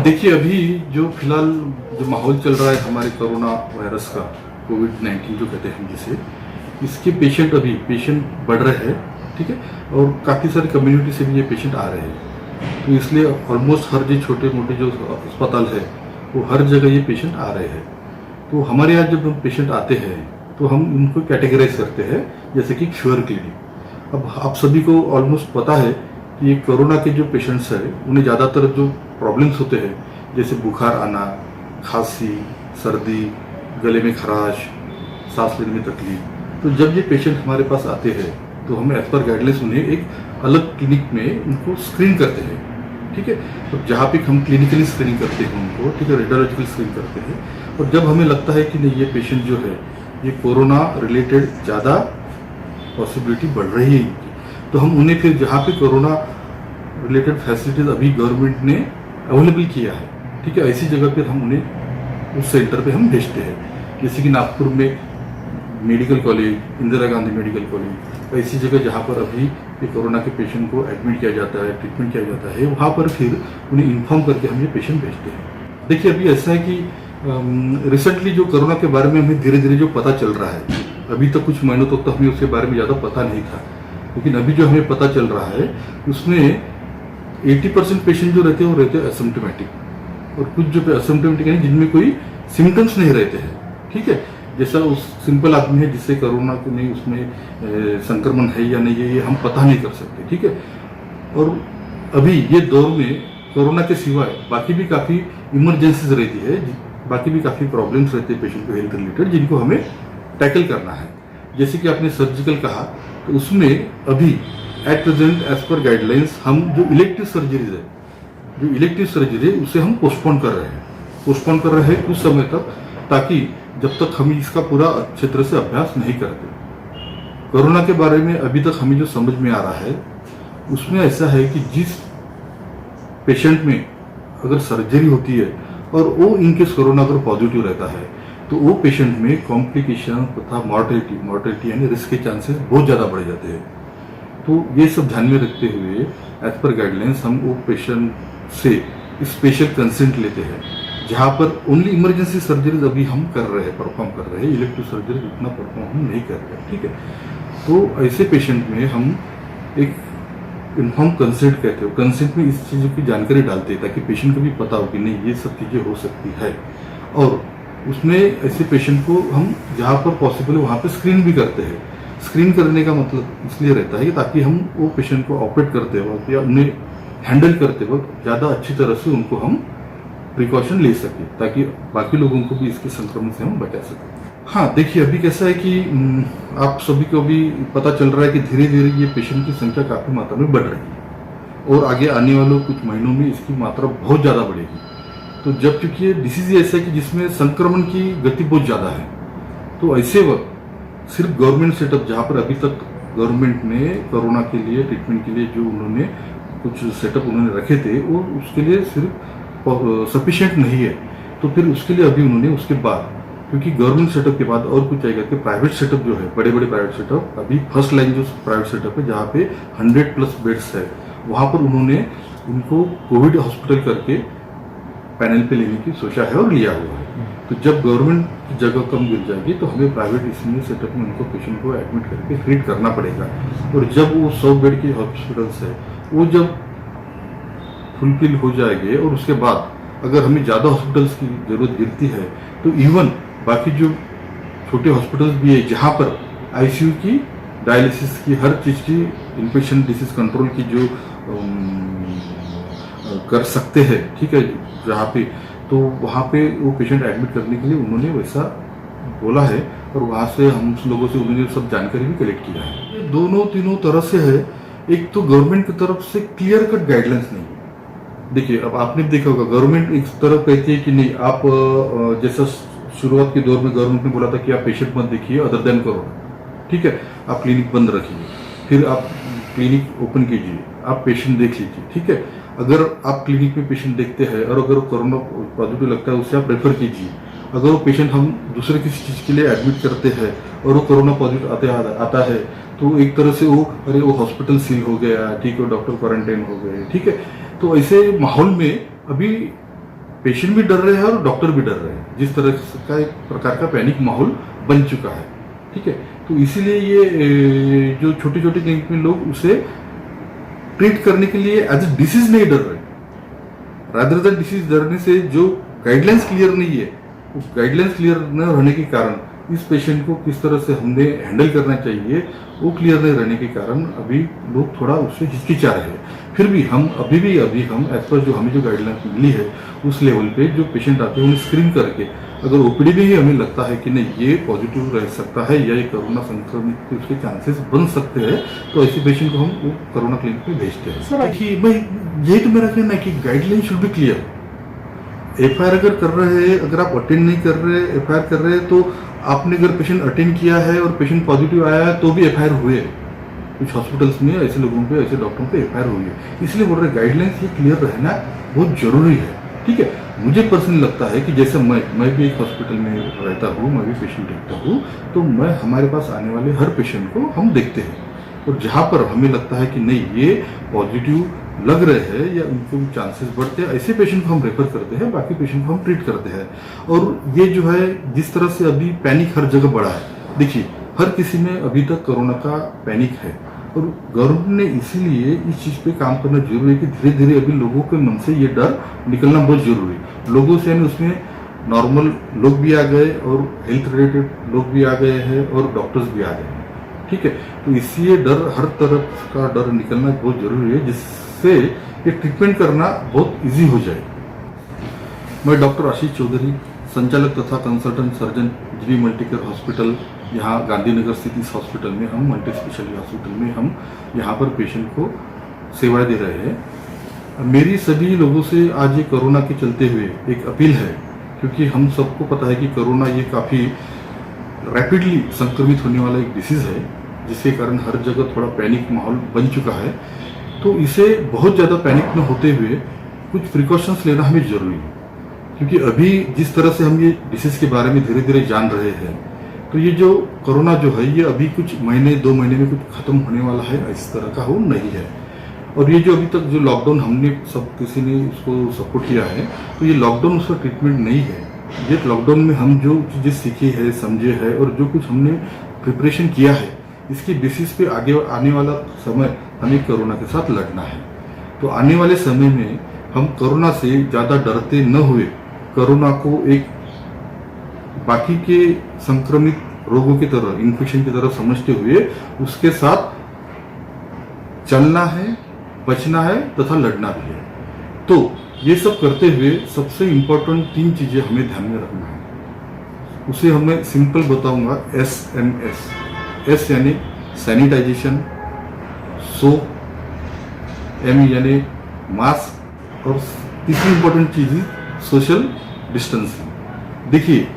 देखिए, अभी जो फिलहाल जो माहौल चल रहा है हमारे कोरोना वायरस का, कोविड-19 जो कहते हैं हम जिसे, इसके पेशेंट बढ़ रहे हैं, ठीक है? और काफ़ी सारी कम्युनिटी से भी ये पेशेंट आ रहे हैं। तो इसलिए ऑलमोस्ट हर जो छोटे-मोटे जो अस्पताल है, वो हर जगह ये पेशेंट आ रहे हैं। तो हमारे यहाँ जब पेशेंट आते हैं, तो हम उनको कैटेगराइज करते हैं, जैसे कि श्योर क्लिनिक। अब आप सभी को ऑलमोस्ट पता है कि ये कोरोना के जो पेशेंट्स हैं, उन्हें ज़्यादातर जो प्रॉब्लम्स होते हैं, जैसे बुखार आना, खांसी, सर्दी, गले में खराश, सांस लेने में तकलीफ। तो जब ये पेशेंट हमारे पास आते हैं, तो हम एज पर गाइडलाइंस उन्हें एक अलग क्लिनिक में उनको स्क्रीन करते हैं, ठीक है? तो जहाँ पे हम क्लिनिकली स्क्रीनिंग करते हैं उनको, ठीक है, रेडियोलॉजिकल स्क्रीन करते हैं। और जब हमें लगता है कि नहीं, ये पेशेंट जो है, ये कोरोना रिलेटेड ज़्यादा पॉसिबिलिटी बढ़ रही है इनकी, तो हम उन्हें फिर जहाँ पे कोरोना रिलेटेड फैसिलिटीज अभी गवर्नमेंट ने अवेलेबल किया है, ठीक है, ऐसी जगह पर हम उन्हें उस सेंटर पे हम भेजते हैं। जैसे कि नागपुर में medical college, Indira Gandhi medical college, ऐसी जगह जहाँ पर अभी ये कोरोना के पेशेंट को एडमिट किया जाता है, ट्रीटमेंट किया जाता है, वहाँ पर फिर उन्हें इन्फॉर्म करके हम ये पेशेंट भेजते हैं। देखिए, अभी ऐसा है कि रिसेंटली जो कोरोना के बारे में हमें धीरे धीरे जो पता चल रहा है, अभी तक कुछ महीनों तक तो हमें उसके बारे में ज़्यादा पता नहीं था, लेकिन अभी जो हमें पता चल रहा है उसमें 80% पेशेंट जो रहते हैं वो रहते हैं एसिम्प्टोमेटिक, और कुछ जो एसिम्प्टोमेटिक है जिनमें कोई सिम्टम्स नहीं रहते हैं, ठीक है? जैसा उस सिंपल आदमी है जिससे कोरोना को नहीं, उसमें संक्रमण है या नहीं है, ये हम पता नहीं कर सकते, ठीक है? और अभी ये दौर में कोरोना के सिवाय बाकी भी काफ़ी इमरजेंसीज रहती है, बाकी भी काफ़ी प्रॉब्लम्स रहते हैं पेशेंट को हेल्थ रिलेटेड, जिनको हमें टैकल करना है। जैसे कि आपने सर्जिकल कहा, तो उसमें अभी at present as per guidelines हम जो इलेक्टिव सर्जरीज है, उसे हम पोस्टपोन कर रहे हैं कुछ समय तक, ताकि जब तक हम इसका पूरा अच्छे तरह से अभ्यास नहीं करते। कोरोना के बारे में अभी तक हमें जो समझ में आ रहा है, उसमें ऐसा है कि जिस पेशेंट में अगर सर्जरी होती है और वो इनकेस कोरोना अगर पॉजिटिव रहता है, तो वो पेशेंट में कॉम्प्लिकेशन तथा मॉर्टेलिटी यानी रिस्क के चांसेस बहुत ज़्यादा बढ़ जाते हैं। तो ये सब ध्यान में रखते हुए एज पर गाइडलाइंस हम वो पेशेंट से स्पेशल कंसेंट लेते हैं, जहाँ पर ओनली इमरजेंसी सर्जरीज अभी हम परफॉर्म कर रहे हैं, इलेक्टिव सर्जरी उतना परफॉर्म हम नहीं कर रहे, ठीक है? तो ऐसे पेशेंट में हम एक इन्फॉर्म कंसेंट कहते हो, कंसेंट में इस चीज़ों की जानकारी डालते हैं ताकि पेशेंट को भी पता हो कि नहीं, ये सब चीज़ें हो सकती है। और उसमें ऐसे पेशेंट को हम जहाँ पर पॉसिबल है वहाँ पर स्क्रीन भी करते हैं। स्क्रीन करने का मतलब इसलिए रहता है कि ताकि हम वो पेशेंट को ऑपरेट करते वक्त या उन्हें हैंडल करते वक्त ज़्यादा अच्छी तरह से उनको हम प्रिकॉशन ले सके, ताकि बाकी लोगों को भी इसके संक्रमण से हम बचा सकें। हाँ, देखिए, अभी कैसा है कि आप सभी को भी पता चल रहा है कि धीरे धीरे ये पेशेंट की संख्या काफ़ी मात्रा में बढ़ रही है, और आगे आने वाले कुछ महीनों में इसकी मात्रा बहुत ज़्यादा बढ़ेगी। तो जब चूंकि ये डिसीज ऐसा है कि जिसमें संक्रमण की गति बहुत ज़्यादा है, तो ऐसे वक्त सिर्फ गवर्नमेंट सेटअप, जहाँ पर अभी तक गवर्नमेंट ने कोरोना के लिए ट्रीटमेंट के लिए जो उन्होंने कुछ सेटअप उन्होंने रखे थे, वो उसके लिए सिर्फ सफिशिएंट नहीं है। तो फिर उसके लिए अभी उन्होंने उसके बाद, क्योंकि गवर्नमेंट सेटअप के बाद और कुछ आएगा कि प्राइवेट सेटअप जो है, बड़े बड़े प्राइवेट सेटअप, अभी फर्स्ट लाइन जो प्राइवेट सेटअप है जहाँ पे 100+ बेड्स है, वहाँ पर उन्होंने उनको कोविड हॉस्पिटल करके पैनल पे लेने की सोचा है और लिया हुआ है। तो जब गवर्नमेंट की जगह कम गिर जाएगी, तो हमें प्राइवेट इसमें सेटअप में उनको पेशेंट को एडमिट करके ट्रीट करना पड़ेगा। और जब वो 100 बेड के हॉस्पिटल्स है, वो जब फुलफिल हो जाएंगे और उसके बाद अगर हमें ज़्यादा हॉस्पिटल्स की ज़रूरत गिरती है, तो इवन बाकी जो छोटे हॉस्पिटल्स भी है जहाँ पर आईसीयू की, डायलिसिस की, हर चीज़ की, इन्फेक्शन डिसीज कंट्रोल की जो कर सकते हैं, ठीक है, जहाँ पे, तो वहाँ पे वो पेशेंट एडमिट करने के लिए उन्होंने वैसा बोला है, और वहाँ से हम लोगों से उन्होंने सब जानकारी भी कलेक्ट किया है। ये दोनों तीनों तरह से है। एक तो गवर्नमेंट की तरफ से क्लियर कट गाइडलाइंस नहीं है। देखिए, अब आपने देखा होगा, गवर्नमेंट एक तरफ कहती है कि नहीं, आप जैसा शुरुआत के दौर में गवर्नमेंट ने बोला था कि आप पेशेंट मत देखिए अदर देन कोरोना, ठीक है, आप क्लिनिक बंद रखिए, फिर आप क्लिनिक ओपन कीजिए, आप पेशेंट देख लीजिए, ठीक है। अगर आप क्लिनिक में पेशेंट देखते हैं और अगर कोरोना पॉजिटिव लगता है, उसे आप रेफर कीजिए। अगर वो पेशेंट हम दूसरे किसी चीज़ के लिए एडमिट करते हैं और वो कोरोना पॉजिटिव आता है, तो एक तरह से वो हॉस्पिटल सील हो गया, ठीक है, डॉक्टर क्वारंटाइन हो गए, ठीक है। तो ऐसे माहौल में अभी पेशेंट भी डर रहे हैं और डॉक्टर भी डर रहे हैं, जिस तरह का एक प्रकार का पैनिक माहौल बन चुका है। ठीक है, तो इसीलिए ये जो छोटे छोटे क्लिनिक में लोग उसे ट्रीट करने के लिए एज ए डिसीज नहीं डर रहे, रादर देन डिसीज डरने से जो गाइडलाइंस क्लियर नहीं है, उस गाइडलाइंस क्लियर न रहने के कारण इस पेशेंट को किस तरह से हमने हैंडल करना चाहिए वो क्लियर नहीं रहने के कारण अभी लोग थोड़ा उससे हिचकिचा रहे हैं। फिर भी हम अभी हम एज पर जो हमें जो गाइडलाइंस मिली है उस लेवल पे जो पेशेंट आते हैं उन्हें स्क्रीन करके अगर ओपीडी में ही हमें लगता है कि नहीं ये पॉजिटिव रह सकता है या ये कोरोना संक्रमित के उसके चांसेस बन सकते हैं, तो ऐसे पेशेंट को हम वो कोरोना क्लिनिक में भेजते हैं। सर देखिए, मैं यही तो मेरा कहना है कि guideline should be clear. FIR अगर कर रहे हैं, अगर आप अटेंड नहीं कर रहे, एफआईआर कर रहे हैं, तो आपने अगर पेशेंट अटेंड किया है और पेशेंट पॉजिटिव आया है तो भी एफआईआर हुए। कुछ हॉस्पिटल्स में ऐसे लोगों पे, ऐसे डॉक्टरों पे एफआईआर हुई है। इसलिए बोल रहे गाइडलाइंस ये क्लियर रहना बहुत जरूरी है। ठीक है, मुझे पर्सनली लगता है कि जैसे मैं भी एक हॉस्पिटल में रहता हूँ, मैं भी पेशेंट देखता हूँ, तो मैं हमारे पास आने वाले हर पेशेंट को हम देखते हैं और जहाँ पर हमें लगता है कि नहीं ये पॉजिटिव लग रहे हैं या उनको चांसेस बढ़ते हैं, ऐसे पेशेंट को हम रेफर करते हैं, बाकी पेशेंट को हम ट्रीट करते हैं। और ये जो है जिस तरह से अभी पैनिक हर जगह बढ़ा है, देखिए हर किसी में अभी तक कोरोना का पैनिक है और गवर्नमेंट ने इसीलिए इस चीज़ पे काम करना जरूरी है कि धीरे धीरे अभी लोगों के मन से ये डर निकलना बहुत जरूरी है। लोगों से यानी उसमें नॉर्मल लोग भी आ गए और हेल्थ रिलेटेड लोग भी आ गए हैं और डॉक्टर्स भी आ गए हैं। ठीक है, तो इसलिए डर, हर तरफ का डर निकलना बहुत जरूरी है जिससे ये ट्रीटमेंट करना बहुत इजी हो जाए। मैं डॉक्टर आशीष चौधरी, संचालक तथा कंसल्टेंट सर्जन जीबी मल्टीकेयर हॉस्पिटल, यहाँ गांधीनगर स्थित इस हॉस्पिटल में हम मल्टी स्पेशलिटी हॉस्पिटल में हम यहाँ पर पेशेंट को सेवाएं दे रहे हैं। मेरी सभी लोगों से आज ये कोरोना के चलते हुए एक अपील है, क्योंकि हम सबको पता है कि कोरोना ये काफ़ी रैपिडली संक्रमित होने वाला एक डिसीज़ है, जिसके कारण हर जगह थोड़ा पैनिक माहौल बन चुका है। तो इसे बहुत ज़्यादा पैनिक में होते हुए कुछ प्रिकॉशंस लेना हमें ज़रूरी है, क्योंकि अभी जिस तरह से हम ये डिसीज़ के बारे में धीरे धीरे जान रहे हैं, तो ये जो कोरोना जो है ये अभी कुछ महीने 2 महीने में कुछ खत्म होने वाला है, इस तरह का वो नहीं है। और ये जो अभी तक जो लॉकडाउन हमने सब किसी ने उसको सपोर्ट किया है, तो ये लॉकडाउन उसका ट्रीटमेंट नहीं है। ये लॉकडाउन में हम जो चीज़ें सीखी है, समझे है और जो कुछ हमने प्रिपरेशन किया है, इसके बेसिस पे आगे आने वाला समय हमें कोरोना के साथ लड़ना है। तो आने वाले समय में हम कोरोना से ज़्यादा डरते न हुए कोरोना को एक बाकी के संक्रमित रोगों की तरह, इन्फेक्शन की तरह समझते हुए उसके साथ चलना है, बचना है तथा लड़ना भी है। तो ये सब करते हुए सबसे इम्पोर्टेंट 3 चीज़ें हमें ध्यान में रखना है। उसे हमें सिंपल बताऊंगा, SMS। S यानी सैनिटाइजेशन, सोप, M यानी मास्क और तीसरी इम्पोर्टेंट चीज़ सोशल डिस्टेंसिंग। देखिए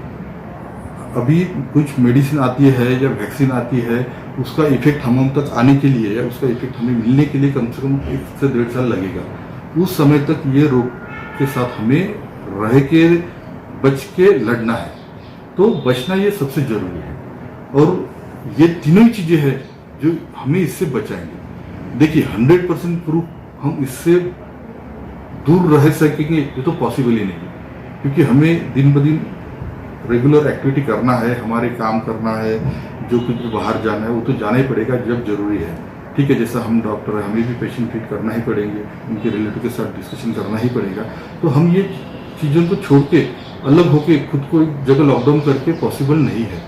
अभी कुछ मेडिसिन आती है या वैक्सीन आती है, उसका इफेक्ट हम तक आने के लिए या उसका इफेक्ट हमें मिलने के लिए कम से कम 1 से 1.5 साल लगेगा। उस समय तक ये रोग के साथ हमें रह के बच के लड़ना है। तो बचना ये सबसे जरूरी है और ये तीनों ही चीज़ें हैं जो हमें इससे बचाएंगे। देखिए 100% प्रूफ हम इससे दूर रह सकेंगे ये तो पॉसिबल ही नहीं है, क्योंकि हमें दिन ब दिन रेगुलर एक्टिविटी करना है, हमारे काम करना है, जो कुछ भी बाहर जाना है वो तो जाना ही पड़ेगा जब जरूरी है। ठीक है, जैसा हम डॉक्टर हैं, हमें भी पेशेंट ट्रीट करना ही पड़ेंगे, उनके रिलेटिव के साथ डिस्कशन करना ही पड़ेगा। तो हम ये चीज़ों को छोड़ के अलग होके खुद को एक जगह लॉकडाउन करके पॉसिबल नहीं है।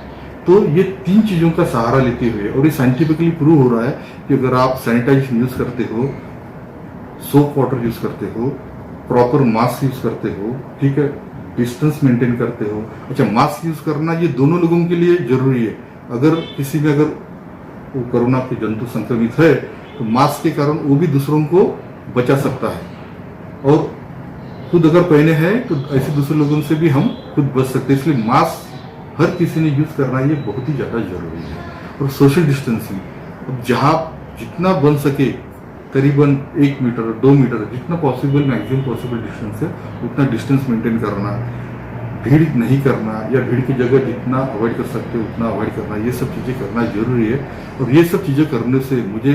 तो ये 3 चीज़ों का सहारा लेते हुए, और ये साइंटिफिकली प्रूव हो रहा है कि अगर आप सैनिटाइजेशन यूज़ करते हो, सोप वाटर यूज़ करते हो, प्रॉपर मास्क यूज़ करते हो, ठीक है, डिस्टेंस मेंटेन करते हो। अच्छा, मास्क यूज़ करना ये दोनों लोगों के लिए जरूरी है। अगर किसी में अगर वो कोरोना के जंतु संक्रमित है तो मास्क के कारण वो भी दूसरों को बचा सकता है, और खुद अगर पहने हैं तो ऐसे दूसरे लोगों से भी हम खुद बच सकते हैं। इसलिए मास्क हर किसी ने यूज़ करना ये बहुत ही ज़्यादा जरूरी है। और सोशल डिस्टेंसिंग, अब जहाँ जितना बन सके करीबन 1 मीटर 2 मीटर जितना पॉसिबल, मैक्सिमम पॉसिबल डिस्टेंस है उतना डिस्टेंस मेंटेन करना, भीड़ नहीं करना या भीड़ की जगह जितना अवॉइड कर सकते हो उतना अवॉइड करना, ये सब चीज़ें करना जरूरी है। और ये सब चीज़ें करने से मुझे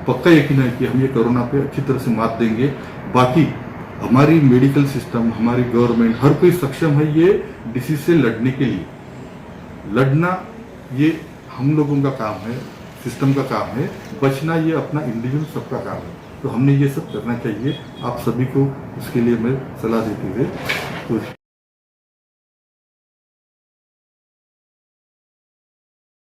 पक्का यकीन है कि हम ये कोरोना पे अच्छी तरह से मात देंगे। बाकी हमारी मेडिकल सिस्टम, हमारी गवर्नमेंट, हर कोई सक्षम है ये डिसीज से लड़ने के लिए। लड़ना ये हम लोगों का काम है, सिस्टम का काम है, बचना ये अपना इंडिविजुअल सबका काम है। तो हमने ये सब करना चाहिए। आप सभी को उसके लिए मैं सलाह देते हुए तो